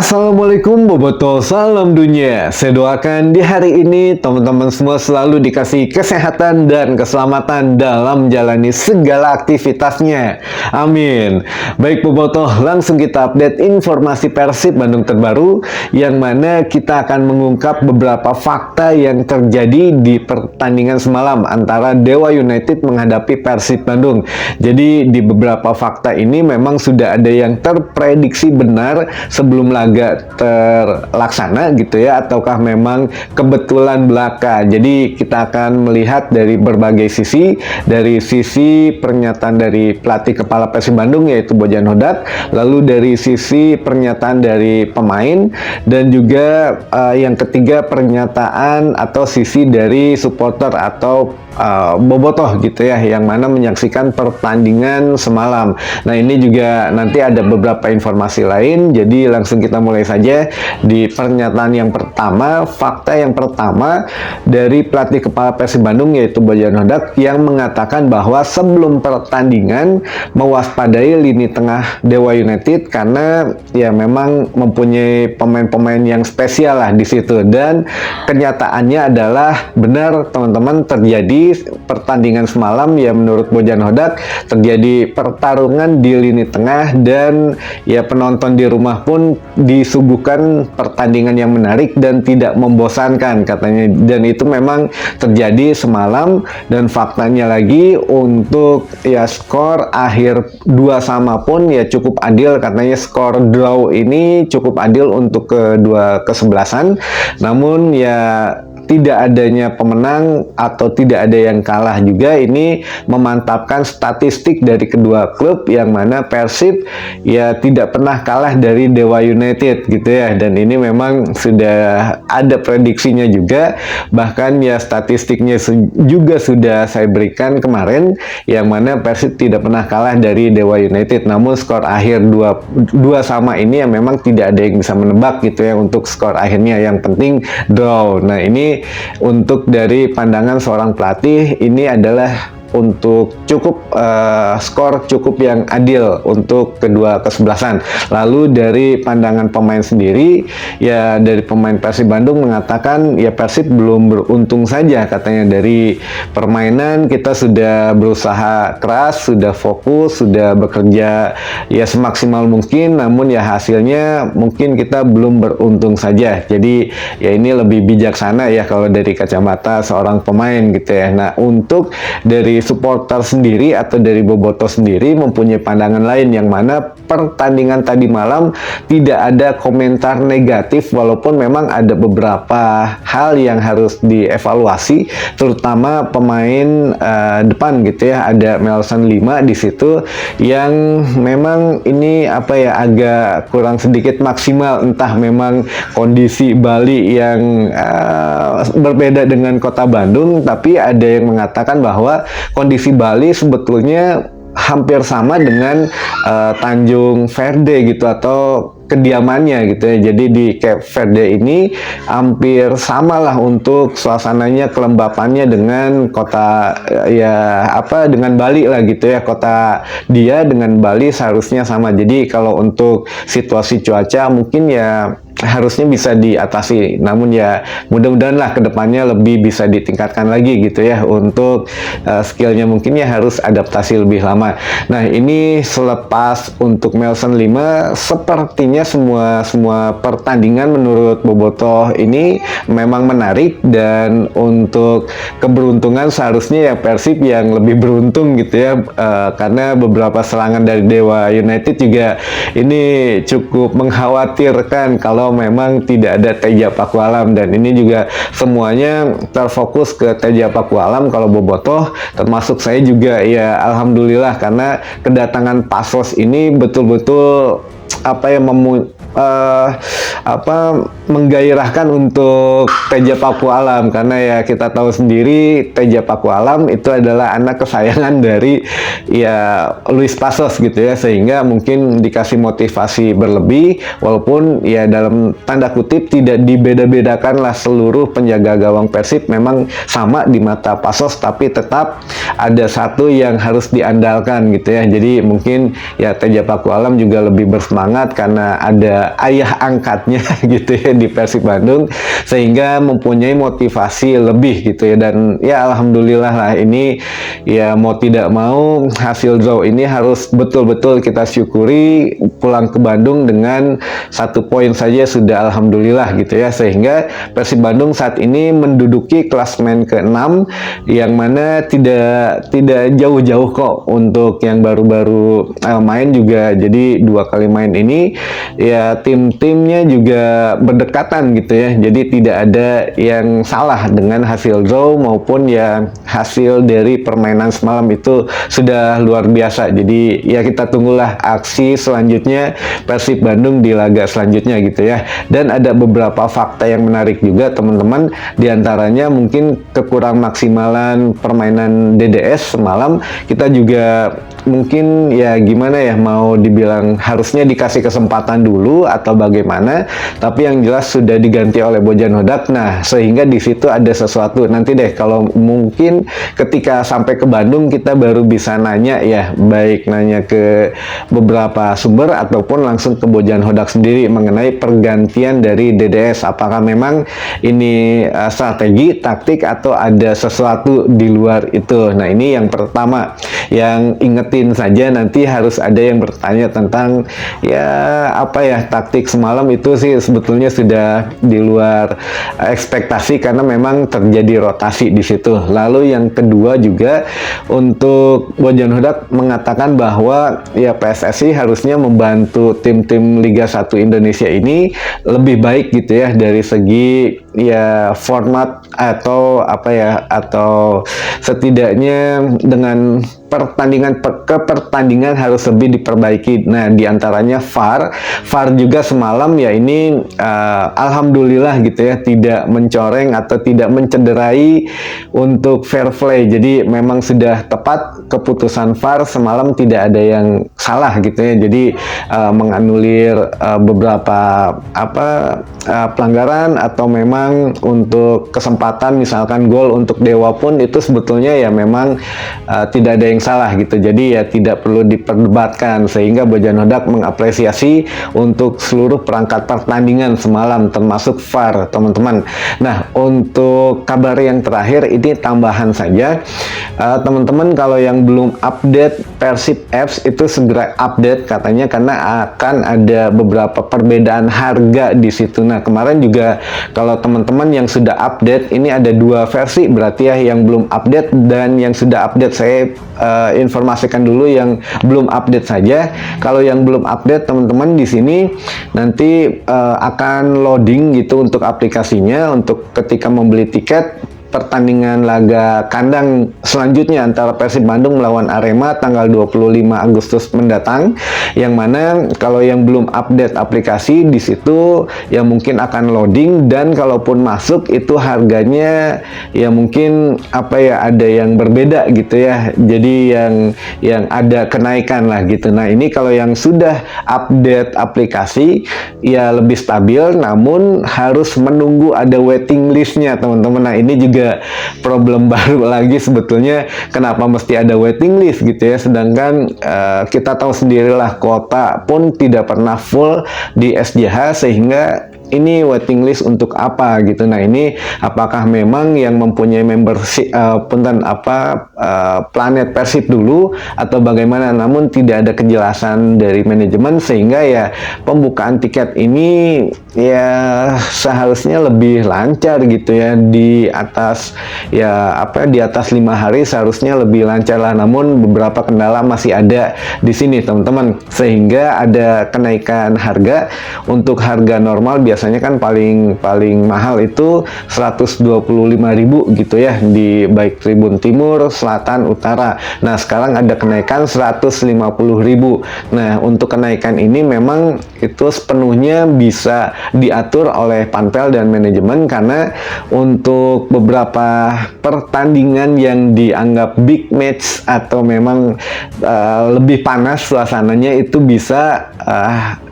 Assalamualaikum Boboto, salam dunia. Saya doakan di hari ini teman-teman semua selalu dikasih kesehatan dan keselamatan dalam menjalani segala aktivitasnya. Amin. Baik Boboto, langsung kita update informasi Persib Bandung terbaru, yang mana kita akan mengungkap beberapa fakta yang terjadi di pertandingan semalam antara Dewa United menghadapi Persib Bandung. Jadi di beberapa fakta ini memang sudah ada yang terprediksi benar sebelum laga terlaksana gitu ya, ataukah memang kebetulan belaka. Jadi kita akan melihat dari berbagai sisi, dari sisi pernyataan dari pelatih kepala Persib Bandung yaitu Bojan Hodak, lalu dari sisi pernyataan dari pemain, dan juga yang ketiga pernyataan atau sisi dari supporter atau bobotoh gitu ya, yang mana menyaksikan pertandingan semalam. Nah ini juga nanti ada beberapa informasi lain, jadi langsung kita mulai saja di pernyataan yang pertama. Fakta yang pertama dari pelatih kepala Persib Bandung yaitu Bojan Hodak, yang mengatakan bahwa sebelum pertandingan mewaspadai lini tengah Dewa United karena ya memang mempunyai pemain-pemain yang spesial lah di situ, dan kenyataannya adalah benar teman-teman, terjadi pertandingan semalam ya menurut Bojan Hodak terjadi pertarungan di lini tengah, dan ya penonton di rumah pun disuguhkan pertandingan yang menarik dan tidak membosankan katanya, dan itu memang terjadi semalam. Dan faktanya lagi untuk ya skor akhir 2-2 pun ya cukup adil katanya, skor draw ini cukup adil untuk kedua kesebelasan. Namun ya tidak adanya pemenang atau tidak ada yang kalah juga, ini memantapkan statistik dari kedua klub, yang mana Persib ya tidak pernah kalah dari Dewa United gitu ya, dan ini memang sudah ada prediksinya juga, bahkan ya statistiknya juga sudah saya berikan kemarin, yang mana Persib tidak pernah kalah dari Dewa United. Namun skor akhir 2-2 ini ya memang tidak ada yang bisa menebak gitu ya untuk skor akhirnya, yang penting draw. Nah ini untuk dari pandangan seorang pelatih, ini adalah untuk cukup skor cukup yang adil untuk kedua kesebelasan. Lalu dari pandangan pemain sendiri, ya dari pemain Persib Bandung mengatakan ya Persib belum beruntung saja katanya. Dari permainan kita sudah berusaha keras, sudah fokus, sudah bekerja ya semaksimal mungkin, namun ya hasilnya mungkin kita belum beruntung saja. Jadi ya ini lebih bijaksana ya kalau dari kacamata seorang pemain gitu ya. Nah untuk dari supporter sendiri atau dari bobotoh sendiri mempunyai pandangan lain, yang mana pertandingan tadi malam tidak ada komentar negatif, walaupun memang ada beberapa hal yang harus dievaluasi, terutama pemain depan gitu ya. Ada Melson 5 di situ yang memang ini apa ya, agak kurang sedikit maksimal, entah memang kondisi Bali yang berbeda dengan kota Bandung, tapi ada yang mengatakan bahwa kondisi Bali sebetulnya hampir sama dengan Tanjung Verde gitu, atau kediamannya gitu ya. Jadi di Cape Verde ini hampir sama lah untuk suasananya, kelembapannya dengan kota ya apa, dengan Bali lah gitu ya. Kota dia dengan Bali seharusnya sama. Jadi kalau untuk situasi cuaca mungkin ya harusnya bisa diatasi, namun ya mudah-mudahan lah kedepannya lebih bisa ditingkatkan lagi gitu ya untuk skillnya, mungkin ya harus adaptasi lebih lama. Nah ini selepas untuk Melson 5, sepertinya semua pertandingan menurut bobotoh ini memang menarik, dan untuk keberuntungan seharusnya ya Persib yang lebih beruntung gitu ya, karena beberapa serangan dari Dewa United juga ini cukup mengkhawatirkan kalau memang tidak ada Teja Pakualam, dan ini juga semuanya terfokus ke Teja Pakualam kalau bobotoh, termasuk saya juga ya alhamdulillah, karena kedatangan Pasos ini betul-betul apa ya menggairahkan untuk Teja Pakualam, karena ya kita tahu sendiri Teja Pakualam itu adalah anak kesayangan dari ya Luis Pasos gitu ya, sehingga mungkin dikasih motivasi berlebih, walaupun ya dalam tanda kutip tidak dibeda-bedakan lah, seluruh penjaga gawang Persib memang sama di mata Pasos, tapi tetap ada satu yang harus diandalkan gitu ya. Jadi mungkin ya Teja Pakualam juga lebih bersemangat karena ada ayah angkatnya gitu ya di Persib Bandung, sehingga mempunyai motivasi lebih gitu ya. Dan ya alhamdulillah lah, ini ya mau tidak mau hasil draw ini harus betul-betul kita syukuri. Pulang ke Bandung dengan 1 poin saja sudah alhamdulillah gitu ya, sehingga Persib Bandung saat ini menduduki klasmen ke-6, yang mana tidak jauh-jauh kok untuk yang baru-baru main juga. Jadi 2 kali main ini ya tim-timnya juga berdekatan gitu ya, jadi tidak ada yang salah dengan hasil draw maupun ya hasil dari permainan semalam. Itu sudah luar biasa. Jadi ya kita tunggulah aksi selanjutnya Persib Bandung di laga selanjutnya gitu ya. Dan ada beberapa fakta yang menarik juga teman-teman, diantaranya mungkin kekurang maksimalan permainan DDS semalam. Kita juga mungkin ya gimana ya, mau dibilang harusnya dikasih kesempatan dulu atau bagaimana, tapi yang jelas sudah diganti oleh Bojan Hodak. Nah, sehingga di situ ada sesuatu. Nanti deh kalau mungkin ketika sampai ke Bandung kita baru bisa nanya ya, baik nanya ke beberapa sumber ataupun langsung ke Bojan Hodak sendiri mengenai pergantian dari DDS. Apakah memang ini strategi, taktik, atau ada sesuatu di luar itu. Nah, ini yang pertama yang ingetin saja, nanti harus ada yang bertanya tentang ya apa ya, taktik semalam itu sih sebetulnya sudah di luar ekspektasi karena memang terjadi rotasi di situ. Lalu yang kedua juga, untuk Bojan Hodak mengatakan bahwa ya PSSI harusnya membantu tim-tim Liga 1 Indonesia ini lebih baik gitu ya, dari segi ya format atau apa ya, atau setidaknya dengan pertandingan harus lebih diperbaiki. Nah, diantaranya VAR juga semalam ya ini alhamdulillah gitu ya, tidak mencoreng atau tidak mencederai untuk fair play. Jadi memang sudah tepat keputusan VAR semalam, tidak ada yang salah gitu ya. Jadi menganulir beberapa pelanggaran, atau memang untuk kesempatan misalkan gol untuk Dewa pun itu sebetulnya ya memang tidak ada yang salah gitu. Jadi ya tidak perlu diperdebatkan, sehingga Bojan Hodak mengapresiasi untuk seluruh perangkat pertandingan semalam termasuk VAR, teman-teman. Nah, untuk kabar yang terakhir ini tambahan saja, teman-teman kalau yang belum update Persib Apps itu segera update katanya, karena akan ada beberapa perbedaan harga di situ. Nah, kemarin juga kalau teman-teman yang sudah update ini ada 2 versi berarti ya, yang belum update dan yang sudah update. Saya informasikan dulu yang belum update saja. Kalau yang belum update teman-teman di sini nanti akan loading gitu untuk aplikasinya, untuk ketika membeli tiket pertandingan laga kandang selanjutnya antara Persib Bandung melawan Arema tanggal 25 Agustus mendatang, yang mana kalau yang belum update aplikasi di situ ya mungkin akan loading, dan kalaupun masuk itu harganya ya mungkin apa ya, ada yang berbeda gitu ya. Jadi yang ada kenaikan lah gitu. Nah, ini kalau yang sudah update aplikasi ya lebih stabil, namun harus menunggu ada waiting listnya teman-teman. Nah, ini juga problem baru lagi sebetulnya, kenapa mesti ada waiting list gitu ya, sedangkan kita tahu sendirilah kuota pun tidak pernah full di SJH, sehingga ini waiting list untuk apa gitu. Nah, ini apakah memang yang mempunyai membership planet Persib dulu atau bagaimana, namun tidak ada kejelasan dari manajemen, sehingga ya pembukaan tiket ini ya seharusnya lebih lancar gitu ya, di atas ya di atas 5 hari seharusnya lebih lancar lah, namun beberapa kendala masih ada di sini teman-teman, sehingga ada kenaikan harga. Untuk harga normal biasanya kan paling mahal itu 125.000 gitu ya, di baik Tribun Timur, Selatan, Utara. Nah, sekarang ada kenaikan 150.000. Nah, untuk kenaikan ini memang itu sepenuhnya bisa diatur oleh panpel dan manajemen, karena untuk beberapa pertandingan yang dianggap big match atau memang lebih panas suasananya, itu bisa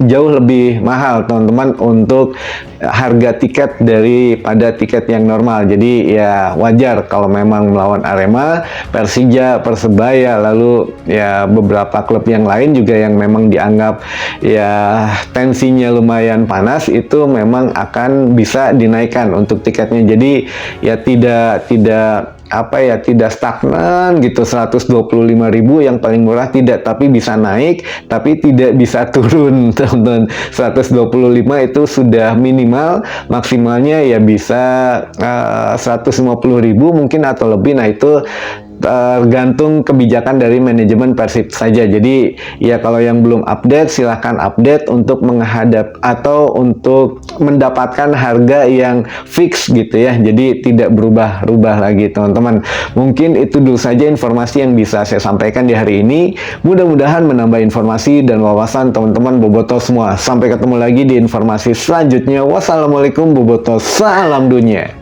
jauh lebih mahal teman-teman untuk harga tiket daripada tiket yang normal. Jadi ya wajar kalau memang melawan Arema, Persija, Persebaya, lalu ya beberapa klub yang lain juga yang memang dianggap ya tensinya lumayan panas, itu memang akan bisa dinaikkan untuk tiketnya. Jadi ya tidak tidak stagnan gitu 125.000 yang paling murah, tidak, tapi bisa naik tapi tidak bisa turun teman-teman. 125 itu sudah minimal, maksimalnya ya bisa 150.000 mungkin atau lebih. Nah itu tergantung kebijakan dari manajemen Persib saja. Jadi ya kalau yang belum update silahkan update untuk menghadap atau untuk mendapatkan harga yang fix gitu ya. Jadi tidak berubah-ubah lagi teman-teman. Mungkin itu dulu saja informasi yang bisa saya sampaikan di hari ini. Mudah-mudahan menambah informasi dan wawasan teman-teman bobotoh semua. Sampai ketemu lagi di informasi selanjutnya. Wassalamualaikum bobotoh, salam dunia.